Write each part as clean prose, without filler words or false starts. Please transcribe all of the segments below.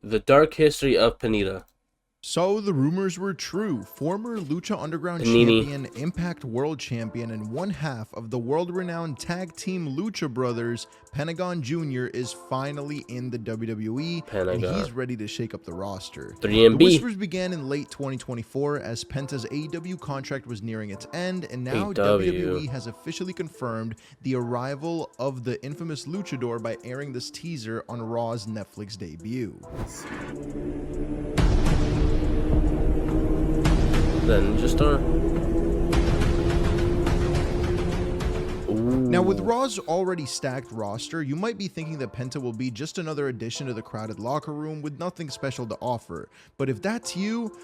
The Dark History of Penta. So the rumors were true. Former Lucha Underground Panini. champion, Impact World champion, and one half of the world-renowned tag team Lucha Brothers, Pentagon Jr. is finally in the WWE, and he's ready to shake up the roster. 3MB. The whispers began in late 2024 as Penta's AEW contract was nearing its end, and now WWE has officially confirmed the arrival of the infamous Luchador by airing this teaser on Raw's Netflix debut. The Ninja Star. Now, with Raw's already stacked roster, you might be thinking that Penta will be just another addition to the crowded locker room with nothing special to offer. But if that's you,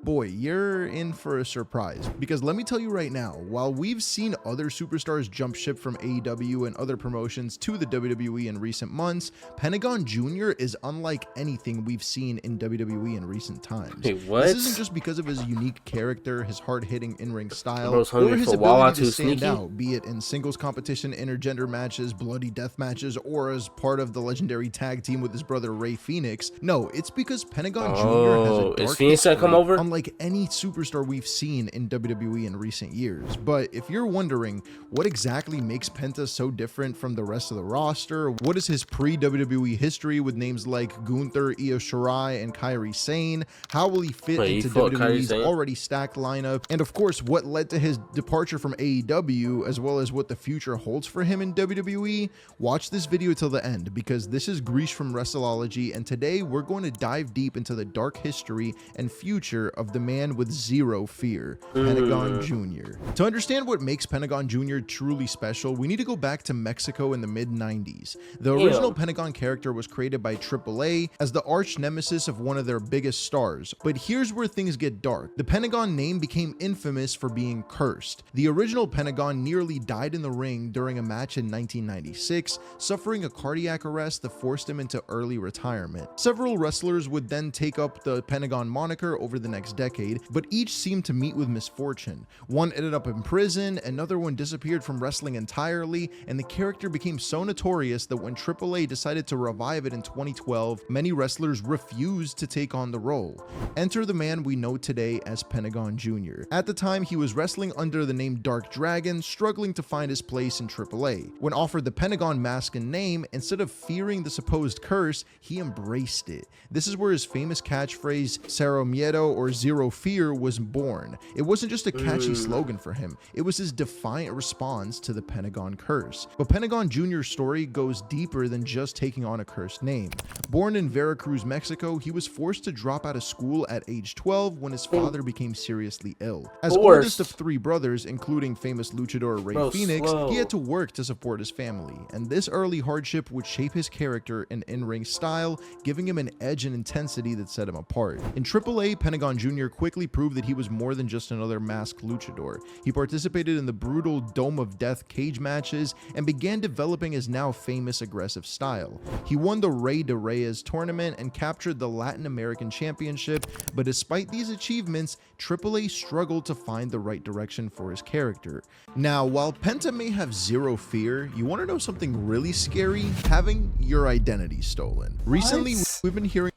boy, you're in for a surprise. Because let me tell you right now, while we've seen other superstars jump ship from AEW and other promotions to the WWE in recent months, Pentagon Jr. is unlike anything we've seen in WWE in recent times. Wait, what? This isn't just because of his unique character, his hard-hitting in-ring style, Bro's or hungry his for ability to Wawa stand sneaky? out, be it in singles competition, intergender matches, bloody death matches, or as part of the legendary tag team with his brother Rey Fenix. No, it's because Pentagon Jr. has a dark is Phoenix gonna come over? unlike any superstar we've seen in WWE in recent years. But if you're wondering what exactly makes Penta so different from the rest of the roster, what is his pre-WWE history with names like Gunther, Io Shirai, and Kairi Sane, how will he fit into WWE's already stacked lineup, and of course what led to his departure from AEW, as well as what the future holds for him in WWE, watch this video till the end, because this is Grease from Wrestleology, and today we're going to dive deep into the dark history and future of the man with zero fear, Pentagon Jr. To understand what makes Pentagon Jr. truly special, we need to go back to Mexico in the mid-90s. The original Pentagon character was created by AAA as the arch nemesis of one of their biggest stars. But here's where things get dark. The Pentagon name became infamous for being cursed. The original Pentagon nearly died in the ring during a match in 1996, suffering a cardiac arrest that forced him into early retirement. Several wrestlers would then take up the Pentagon moniker over the next decade, but each seemed to meet with misfortune. One ended up in prison, another one disappeared from wrestling entirely, and the character became so notorious that when AAA decided to revive it in 2012, many wrestlers refused to take on the role. Enter the man we know today as Pentagon Jr. At the time, he was wrestling under the name Dark Dragon, struggling to find his place in AAA. When offered the Pentagon mask and name, instead of fearing the supposed curse, he embraced it. This is where his famous catchphrase, Cero Miedo, or Zero Fear, was born. It wasn't just a catchy slogan for him, it was his defiant response to the Pentagon curse. But Pentagon Jr.'s story goes deeper than just taking on a cursed name. Born in Veracruz, Mexico, he was forced to drop out of school at age 12 when his father became seriously ill. As oldest of three brothers, including famous luchador Rey Fenix, he had to work to support his family, and this early hardship would shape his character and in-ring style, giving him an edge and intensity that set him apart. In AAA, Pentagon Jr. quickly proved that he was more than just another masked luchador. He participated in the brutal Dome of Death cage matches and began developing his now famous aggressive style. He won the Rey de Reyes tournament and captured the Latin American Championship, but despite these achievements, AAA struggled to find the right direction for his character. Now, while Penta may have zero fear, you want to know something really scary? Having your identity stolen. Recently, we've been hearing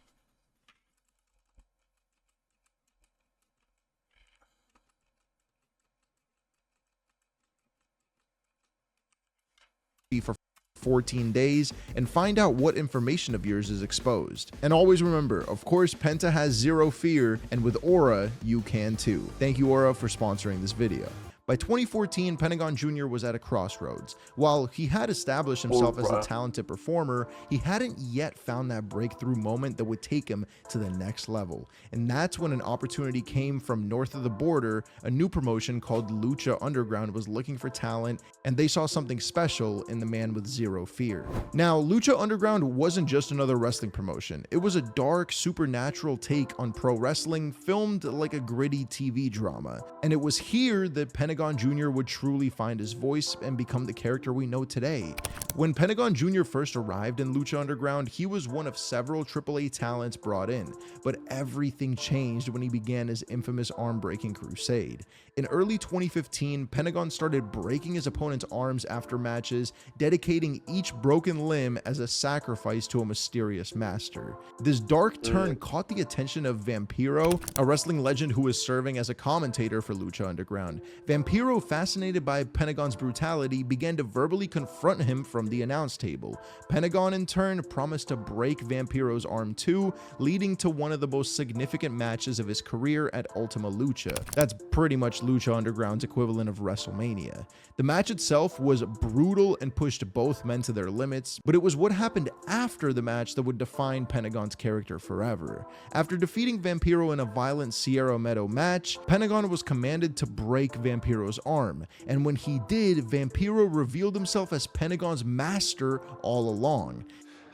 for 14 days and find out what information of yours is exposed. And always remember, of course, Penta has zero fear, and with Aura, you can too. Thank you, Aura, for sponsoring this video. By 2014, Pentagon Jr. was at a crossroads. While he had established himself as a talented performer, he hadn't yet found that breakthrough moment that would take him to the next level. And that's when an opportunity came from north of the border. A new promotion called Lucha Underground was looking for talent, and they saw something special in the man with zero fear. Now, Lucha Underground wasn't just another wrestling promotion. It was a dark, supernatural take on pro wrestling, filmed like a gritty TV drama. And it was here that Pentagon Pentagon Jr. would truly find his voice and become the character we know today. When Pentagon Jr. first arrived in Lucha Underground, he was one of several AAA talents brought in, but everything changed when he began his infamous arm-breaking crusade. In early 2015, Pentagon started breaking his opponent's arms after matches, dedicating each broken limb as a sacrifice to a mysterious master. This dark turn caught the attention of Vampiro, a wrestling legend who was serving as a commentator for Lucha Underground. Vampiro, fascinated by Pentagon's brutality, began to verbally confront him from the announce table. Pentagon, in turn, promised to break Vampiro's arm too, leading to one of the most significant matches of his career at Ultima Lucha. That's pretty much Lucha Underground's equivalent of WrestleMania. The match itself was brutal and pushed both men to their limits, but it was what happened after the match that would define Pentagon's character forever. After defeating Vampiro in a violent Sierra Meadow match, Pentagon was commanded to break Vampiro's arm, and when he did, Vampiro revealed himself as Pentagon's master all along.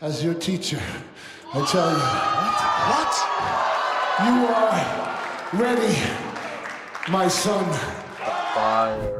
As your teacher, I tell you, you are ready, my son.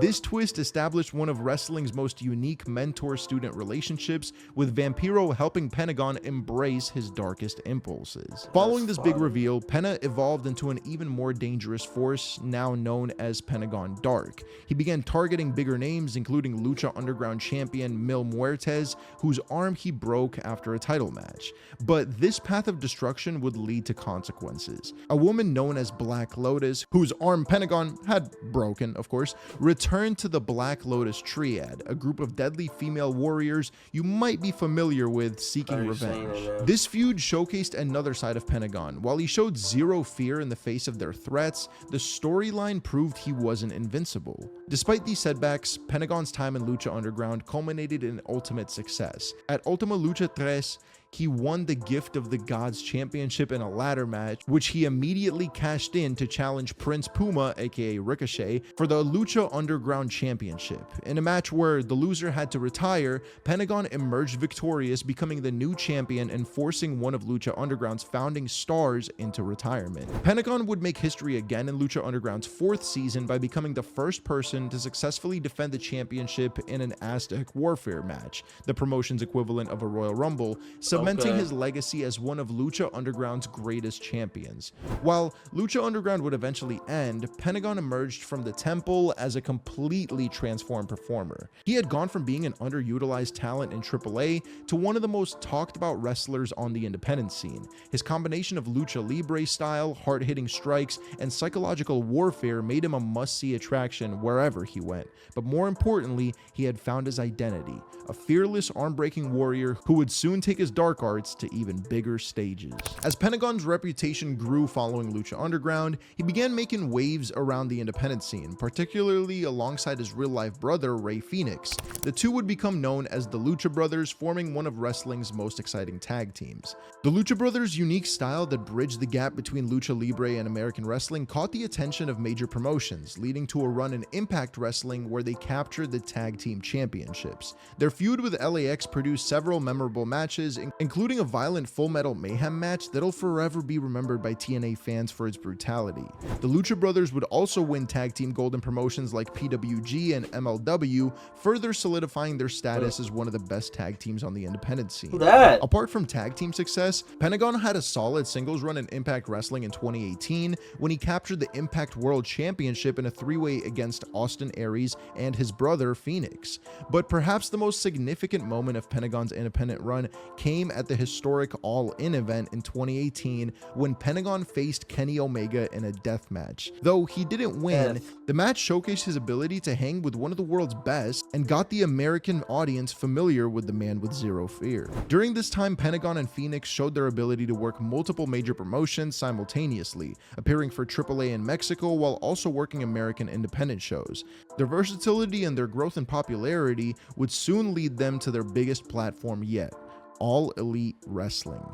This twist established one of wrestling's most unique mentor-student relationships, with Vampiro helping Pentagon embrace his darkest impulses. Following this big reveal, Penta evolved into an even more dangerous force, now known as Pentagon Dark. He began targeting bigger names, including Lucha Underground champion Mil Muertes, whose arm he broke after a title match. But this path of destruction would lead to consequences. A woman known as Black Lotus, whose arm Pentagon had broken, of course, returned to the Black Lotus Triad, a group of deadly female warriors you might be familiar with seeking revenge. This feud showcased another side of Pentagon. While he showed zero fear in the face of their threats, the storyline proved he wasn't invincible. Despite these setbacks, Pentagon's time in Lucha Underground culminated in ultimate success. At Ultima Lucha 3, he won the Gift of the Gods Championship in a ladder match, which he immediately cashed in to challenge Prince Puma, aka Ricochet, for the Lucha Underground Championship. In a match where the loser had to retire, Pentagon emerged victorious, becoming the new champion and forcing one of Lucha Underground's founding stars into retirement. Pentagon would make history again in Lucha Underground's 4th season by becoming the first person to successfully defend the championship in an Aztec Warfare match, the promotion's equivalent of a Royal Rumble, cementing his legacy as one of Lucha Underground's greatest champions. While Lucha Underground would eventually end, Pentagon emerged from the temple as a completely transformed performer. He had gone from being an underutilized talent in AAA to one of the most talked about wrestlers on the independent scene. His combination of lucha libre style, hard-hitting strikes, and psychological warfare made him a must-see attraction wherever he went. But more importantly, he had found his identity, a fearless arm-breaking warrior who would soon take his dark arts to even bigger stages. As Pentagon's reputation grew following Lucha Underground, he began making waves around the independent scene, particularly alongside his real-life brother, Rey Fenix. The two would become known as the Lucha Brothers, forming one of wrestling's most exciting tag teams. The Lucha Brothers' unique style that bridged the gap between Lucha Libre and American wrestling caught the attention of major promotions, leading to a run in Impact Wrestling where they captured the tag team championships. Their feud with LAX produced several memorable matches, including a violent Full Metal Mayhem match that'll forever be remembered by TNA fans for its brutality. The Lucha Brothers would also win tag team gold in promotions like PWG and MLW, further solidifying their status as one of the best tag teams on the independent scene. Apart from tag team success, Pentagon had a solid singles run in Impact Wrestling in 2018 when he captured the Impact World Championship in a 3-way against Austin Aries and his brother Phoenix. But perhaps the most significant moment of Pentagon's independent run came at the historic All In event in 2018 when Pentagon faced Kenny Omega in a death match. Though he didn't win, the match showcased his ability to hang with one of the world's best and got the American audience familiar with the man with zero fear. During this time, Pentagon and Phoenix showed their ability to work multiple major promotions simultaneously, appearing for AAA in Mexico while also working American independent shows. Their versatility and their growth in popularity would soon lead them to their biggest platform yet, All Elite Wrestling.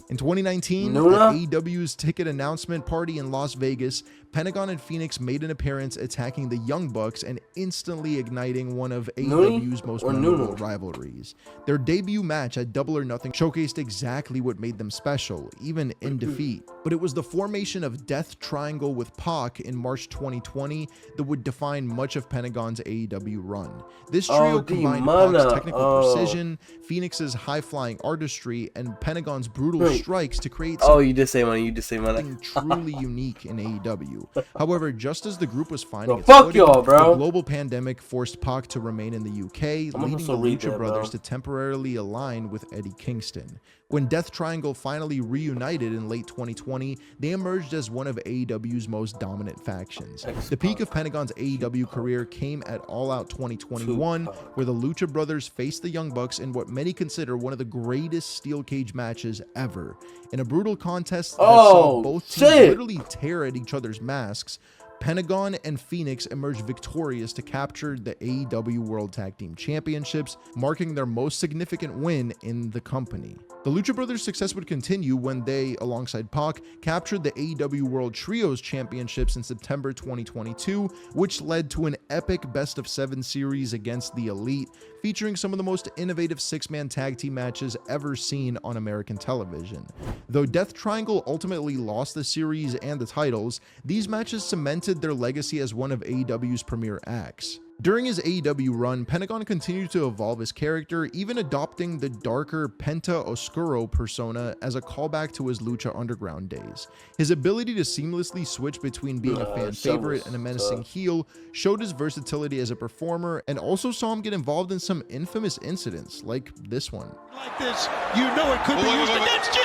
In 2019, at AEW's ticket announcement party in Las Vegas, Pentagon and Phoenix made an appearance attacking the Young Bucks and instantly igniting one of Nuni AEW's most or memorable Nunu? rivalries. Their debut match at Double or Nothing showcased exactly what made them special, even in defeat. But it was the formation of Death Triangle with Pac in March 2020 that would define much of Pentagon's AEW run. This trio combined Pac's technical precision, Phoenix's high-flying artistry, and Pentagon's brutal strikes to create something You just say money. You just say money. truly unique in AEW. However, just as the group was finding its fuck footing, y'all, bro. the global pandemic forced Pac to remain in the UK, leading the Lucha Brothers to temporarily align with Eddie Kingston. When Death Triangle finally reunited in late 2020, they emerged as one of AEW's most dominant factions. The peak of Pentagon's AEW career came at All Out 2021, where the Lucha Brothers faced the Young Bucks in what many consider one of the greatest steel cage matches ever. In a brutal contest that saw both teams literally tear at each other's masks, Pentagon and Phoenix emerged victorious to capture the AEW World Tag Team Championships, marking their most significant win in the company. The Lucha Brothers' success would continue when they, alongside Pac, captured the AEW World Trios Championships in September 2022, which led to an epic best-of-7 series against the Elite, featuring some of the most innovative six-man tag team matches ever seen on American television. Though Death Triangle ultimately lost the series and the titles, these matches cemented their legacy as one of AEW's premier acts. During his AEW run, Pentagon continued to evolve his character, even adopting the darker Penta Oscuro persona as a callback to his Lucha Underground days. His ability to seamlessly switch between being a fan favorite and a menacing heel showed his versatility as a performer, and also saw him get involved in some infamous incidents, like this one. Like this, you know it could be used against you!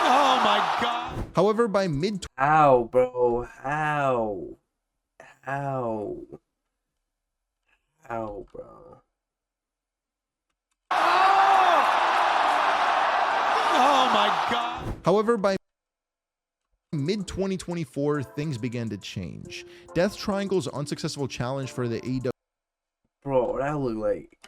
Oh my God! However, by mid- How, bro? How, bro? Oh my God! However, by mid-2024, things began to change. Death Triangle's unsuccessful challenge for the AEW Bro, that look like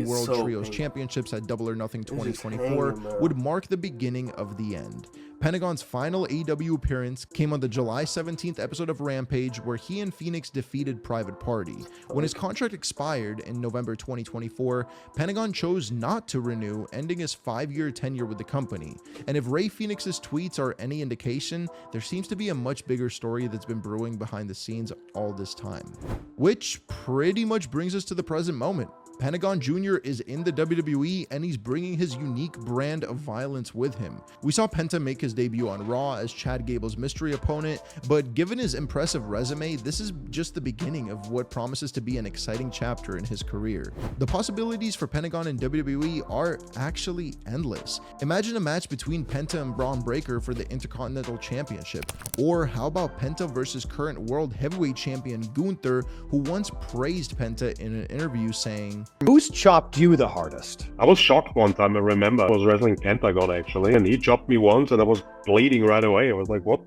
World Trios Championships at Double or Nothing 2024 would mark the beginning of the end. Pentagon's final AEW appearance came on the July 17th episode of Rampage, where he and Phoenix defeated Private Party. When his contract expired in November 2024, Pentagon chose not to renew, ending his 5-year tenure with the company. And if Rey Fenix's tweets are any indication, there seems to be a much bigger story that's been brewing behind the scenes all this time. Which pretty much brings us to the present moment. Pentagon Jr. is in the WWE, and he's bringing his unique brand of violence with him. We saw Penta make his debut on Raw as Chad Gable's mystery opponent, but given his impressive resume, this is just the beginning of what promises to be an exciting chapter in his career. The possibilities for Pentagon in WWE are actually endless. Imagine a match between Penta and Braun Breaker for the Intercontinental Championship. Or how about Penta versus current World Heavyweight Champion Gunther, who once praised Penta in an interview saying, "Who's chopped you the hardest?" I was shocked one time, I remember. I was wrestling Pentagon actually, and he chopped me once and I was bleeding right away. I was like, what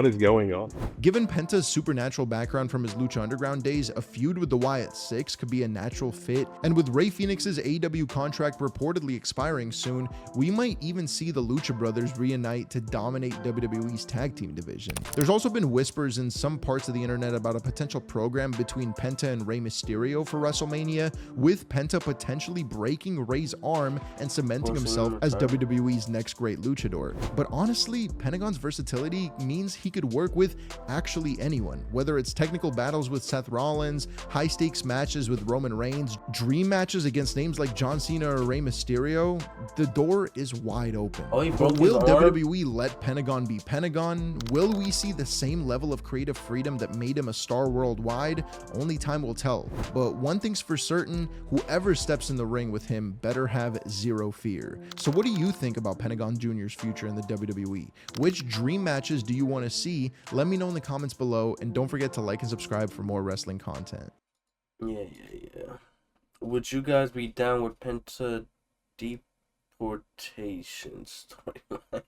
is going on? Given Penta's supernatural background from his Lucha Underground days, a feud with the Wyatt Six could be a natural fit, and with Rey Fenix's AEW contract reportedly expiring soon, we might even see the Lucha Brothers reunite to dominate WWE's tag team division. There's also been whispers in some parts of the internet about a potential program between Penta and Rey Mysterio for WrestleMania, with Penta potentially breaking Rey's arm and cementing himself as WWE's next great luchador. But honestly, Pentagon's versatility means he could work with actually anyone, whether it's technical battles with Seth Rollins, high stakes matches with Roman Reigns, dream matches against names like John Cena or Rey Mysterio. The door is wide open. But will WWE let Pentagon be Pentagon? Will we see the same level of creative freedom that made him a star worldwide? Only time will tell. But one thing's for certain, whoever steps in the ring with him better have zero fear. So what do you think about Pentagon Jr.'s future in the WWE? Which dream matches do you want to see? Let me know in the comments below, and don't forget to like and subscribe for more wrestling content. Yeah. Would you guys be down with Penta deportation storyline?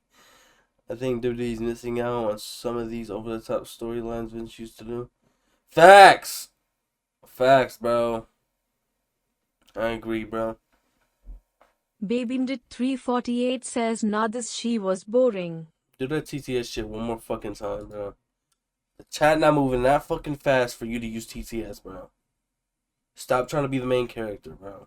I think WWE's missing out on some of these over-the-top storylines Vince used to do. Facts, bro. I agree, bro. Babymdit348 says, nah, this she was boring. Do that TTS shit one more fucking time, bro. The chat not moving that fucking fast for you to use TTS, bro. Stop trying to be the main character, bro.